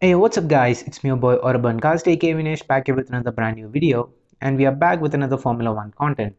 Hey, what's up guys? It's me your boy Urban Cast aka Vinesh back here with another brand new video, and we are back with another Formula 1 content.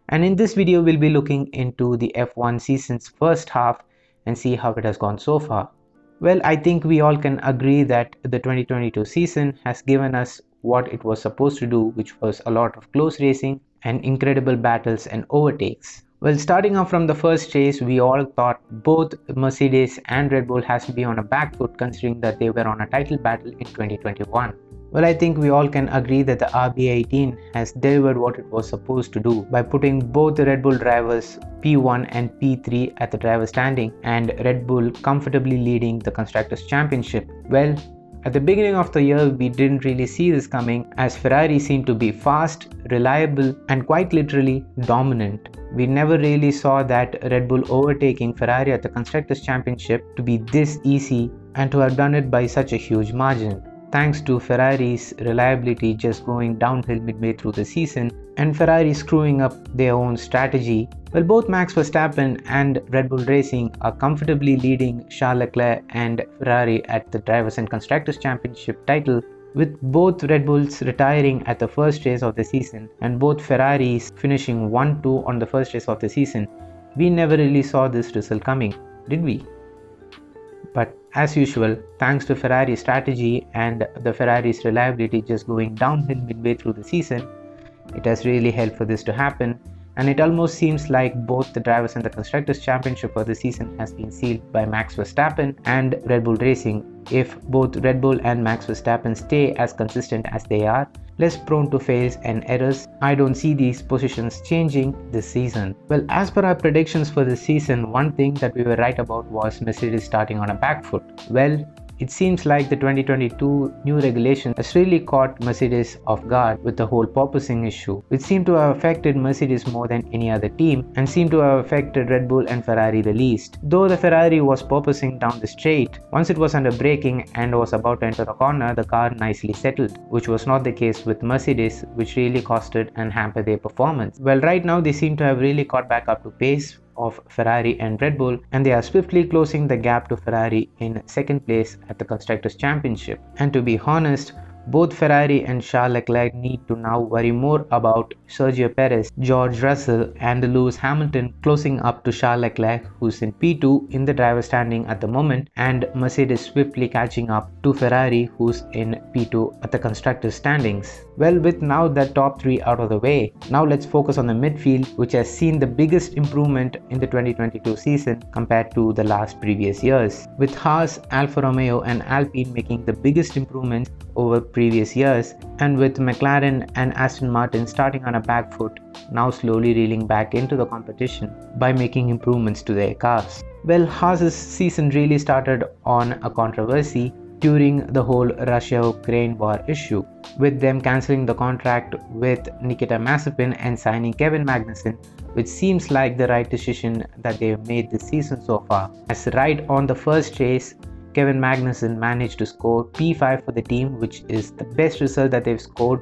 And in this video we'll be looking into the F1 season's first half and see how it has gone so far. Well, I think we all can agree that the 2022 season has given us what it was supposed to do, which was a lot of close racing and incredible battles and overtakes. Well, starting off from the first race, we all thought both Mercedes and Red Bull has to be on a back foot considering that they were on a title battle in 2021. Well, I think we all can agree that the RB18 has delivered what it was supposed to do by putting both the Red Bull drivers P1 and P3 at the driver standing and Red Bull comfortably leading the Constructors' Championship. Well, at the beginning of the year, we didn't really see this coming as Ferrari seemed to be fast, reliable, and quite literally dominant. We never really saw that Red Bull overtaking Ferrari at the Constructors' Championship to be this easy and to have done it by such a huge margin, thanks to Ferrari's reliability just going downhill midway through the season and Ferrari screwing up their own strategy. Well, both Max Verstappen and Red Bull Racing are comfortably leading Charles Leclerc and Ferrari at the Drivers' and Constructors' Championship title, with both Red Bulls retiring at the first race of the season and both Ferraris finishing 1-2 on the first race of the season. We never really saw this result coming, did we? But as usual, thanks to Ferrari's strategy and the Ferrari's reliability just going downhill midway through the season, it has really helped for this to happen, and it almost seems like both the Drivers' and the Constructors' Championship for the season has been sealed by Max Verstappen and Red Bull Racing. If both Red Bull and Max Verstappen stay as consistent as they are, less prone to fails and errors, I don't see these positions changing this season. Well, as per our predictions for this season, one thing that we were right about was Mercedes starting on a back foot. Well, it seems like the 2022 new regulation has really caught Mercedes off guard with the whole porpoising issue, which seemed to have affected Mercedes more than any other team and seemed to have affected Red Bull and Ferrari the least. Though the Ferrari was porpoising down the straight, once it was under braking and was about to enter the corner, the car nicely settled, which was not the case with Mercedes, which really costed and hampered their performance. Well, right now they seem to have really caught back up to pace of Ferrari and Red Bull, and they are swiftly closing the gap to Ferrari in second place at the Constructors' Championship. And to be honest, both Ferrari and Charles Leclerc need to now worry more about Sergio Perez, George Russell and Lewis Hamilton closing up to Charles Leclerc, who's in P2 in the driver standing at the moment, and Mercedes swiftly catching up to Ferrari, who's in P2 at the Constructors' standings. Well, with now that top 3 out of the way, now let's focus on the midfield, which has seen the biggest improvement in the 2022 season compared to the last previous years, with Haas, Alfa Romeo and Alpine making the biggest improvements over previous years, and with McLaren and Aston Martin starting on a back foot, now slowly reeling back into the competition by making improvements to their cars. Well, Haas's season really started on a controversy during the whole Russia-Ukraine war issue, with them cancelling the contract with Nikita Mazepin and signing Kevin Magnussen, which seems like the right decision that they've made this season so far, as right on the first race, Kevin Magnussen managed to score P5 for the team, which is the best result that they've scored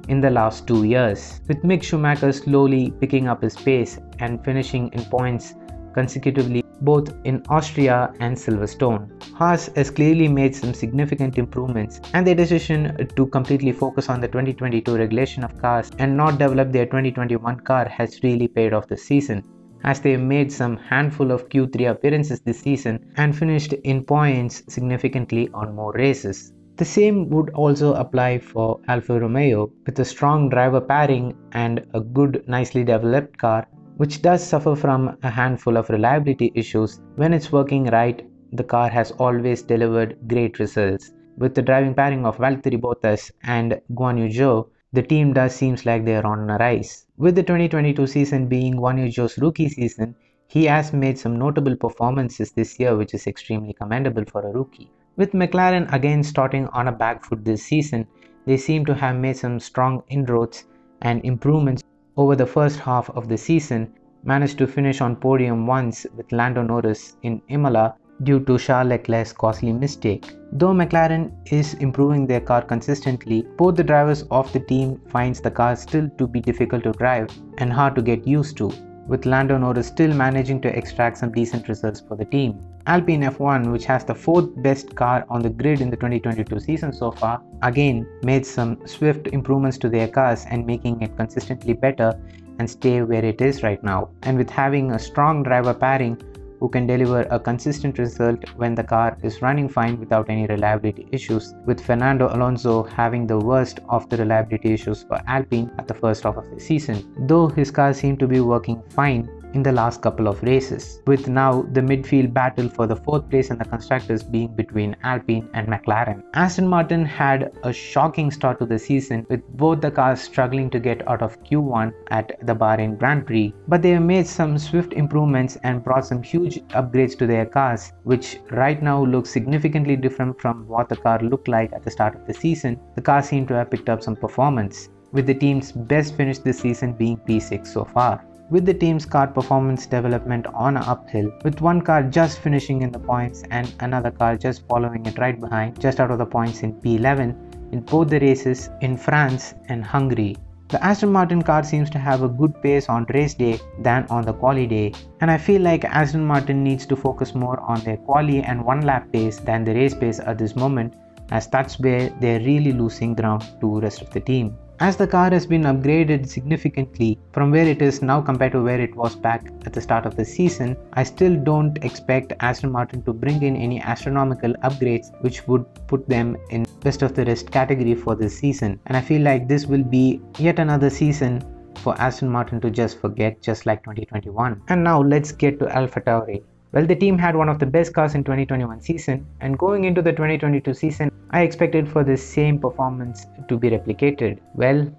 in the last 2 years, with Mick Schumacher slowly picking up his pace and finishing in points consecutively both in Austria and Silverstone. Haas has clearly made some significant improvements, and their decision to completely focus on the 2022 regulation of cars and not develop their 2021 car has really paid off this season, as they made some handful of Q3 appearances this season and finished in points significantly on more races. The same would also apply for Alfa Romeo, with a strong driver pairing and a good, nicely developed car, which does suffer from a handful of reliability issues. When it's working right, the car has always delivered great results. With the driving pairing of Valtteri Bottas and Guan Yu Zhou, the team does seems like they are on a rise. With the 2022 season being Guan Yu Zhou's rookie season, he has made some notable performances this year, which is extremely commendable for a rookie. With McLaren again starting on a back foot this season, they seem to have made some strong inroads and improvements over the first half of the season, managed to finish on podium once with Lando Norris in Imola due to Charles Leclerc's costly mistake. Though McLaren is improving their car consistently, both the drivers of the team finds the car still to be difficult to drive and hard to get used to. with Lando Norris still managing to extract some decent results for the team. Alpine F1, which has the 4th best car on the grid in the 2022 season so far, again made some swift improvements to their cars and making it consistently better and stay where it is right now. And with having a strong driver pairing who can deliver a consistent result when the car is running fine without any reliability issues, with Fernando Alonso having the worst of the reliability issues for Alpine at the first half of the season, though his car seemed to be working fine in the last couple of races, with now the midfield battle for the 4th place in the constructors being between Alpine and McLaren. Aston Martin had a shocking start to the season, with both the cars struggling to get out of Q1 at the Bahrain Grand Prix, but they have made some swift improvements and brought some huge upgrades to their cars, which right now looks significantly different from what the car looked like at the start of the season. The car seemed to have picked up some performance, with the team's best finish this season being P6 so far. With the team's car performance development on an uphill, with one car just finishing in the points and another car just following it right behind, just out of the points in P11 in both the races in France and Hungary. The Aston Martin car seems to have a good pace on race day than on the quali day, and I feel like Aston Martin needs to focus more on their quali and one lap pace than the race pace at this moment, as that's where they're really losing ground to the rest of the team. As the car has been upgraded significantly from where it is now compared to where it was back at the start of the season, I still don't expect Aston Martin to bring in any astronomical upgrades which would put them in best of the rest category for this season, and I feel like this will be yet another season for Aston Martin to just forget, just like 2021. And now let's get to AlphaTauri. Well, the team had one of the best cars in 2021 season, and going into the 2022 season, I expected for the same performance to be replicated. Well,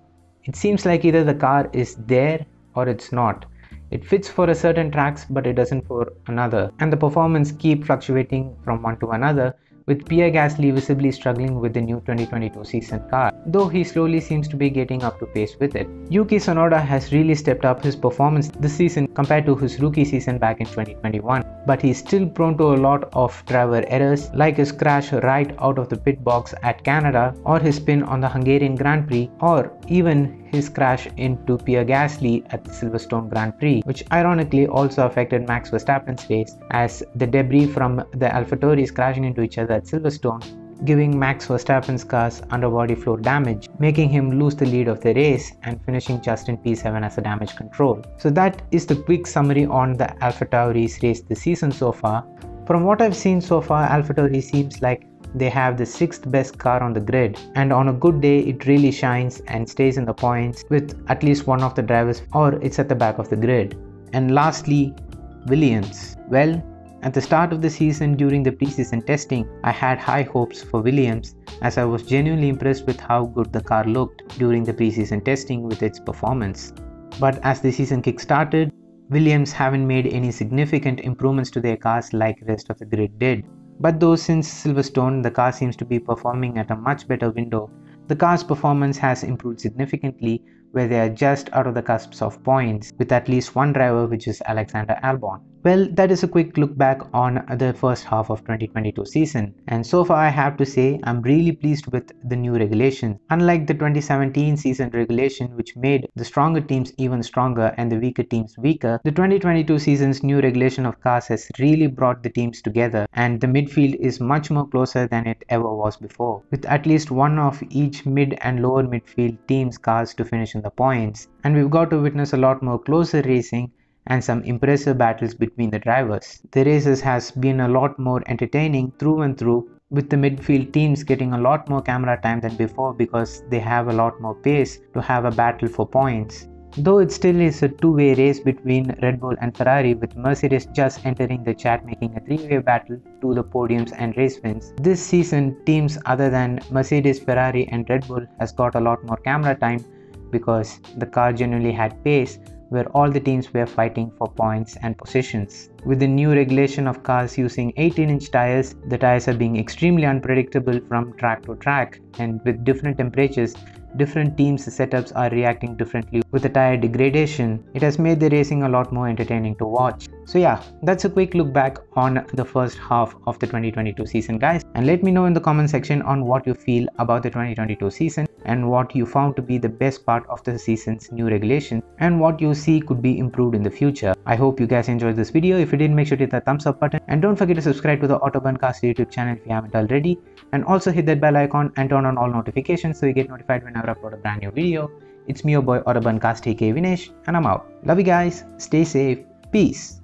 it seems like either the car is there or it's not. It fits for a certain tracks, but it doesn't for another, and the performance keep fluctuating from one to another, with Pierre Gasly visibly struggling with the new 2022 season car, though he slowly seems to be getting up to pace with it. Yuki Tsunoda has really stepped up his performance this season compared to his rookie season back in 2021, but he's still prone to a lot of driver errors, like his crash right out of the pit box at Canada, or his spin on the Hungarian Grand Prix, or even his crash into Pierre Gasly at the Silverstone Grand Prix, which ironically also affected Max Verstappen's race, as the debris from the AlphaTauris crashing into each other at Silverstone, giving Max Verstappen's car's underbody floor damage, making him lose the lead of the race and finishing just in P7 as a damage control. So that is the quick summary on the AlphaTauri's race this season so far. From what I've seen so far, AlphaTauri seems like they have the 6th best car on the grid, and on a good day it really shines and stays in the points with at least one of the drivers, or it's at the back of the grid. And lastly, Williams. Well, at the start of the season during the preseason testing, I had high hopes for Williams, as I was genuinely impressed with how good the car looked during the preseason testing with its performance. But as the season kick-started, Williams haven't made any significant improvements to their cars like the rest of the grid did. But though since Silverstone the car seems to be performing at a much better window, the car's performance has improved significantly, where they are just out of the cusps of points with at least one driver, which is Alexander Albon. Well, that is a quick look back on the first half of 2022 season, and so far I have to say I'm really pleased with the new regulations. Unlike the 2017 season regulation, which made the stronger teams even stronger and the weaker teams weaker, the 2022 season's new regulation of cars has really brought the teams together, and the midfield is much more closer than it ever was before, with at least one of each mid and lower midfield team's cars to finish in the points, and we've got to witness a lot more closer racing and some impressive battles between the drivers. The races has been a lot more entertaining through and through, with the midfield teams getting a lot more camera time than before because they have a lot more pace to have a battle for points. Though it still is a two-way race between Red Bull and Ferrari, with Mercedes just entering the chat making a three-way battle to the podiums and race wins. This season, teams other than Mercedes, Ferrari and Red Bull has got a lot more camera time because the car generally had pace, where all the teams were fighting for points and positions. With the new regulation of cars using 18-inch tires, the tires are being extremely unpredictable from track to track, and with different temperatures, different teams' setups are reacting differently with the tire degradation. It has made the racing a lot more entertaining to watch. So yeah, that's a quick look back on the first half of the 2022 season, guys, and let me know in the comment section on what you feel about the 2022 season and what you found to be the best part of the season's new regulations and what you see could be improved in the future. I hope you guys enjoyed this video. If you did, make sure to hit the thumbs up button and don't forget to subscribe to the Autobuncast YouTube channel if you haven't already, and also hit that bell icon and turn on all notifications so you get notified whenever I upload a brand new video. It's me, your boy Autobuncast aka Vinesh, and I'm out. Love you guys, stay safe, peace.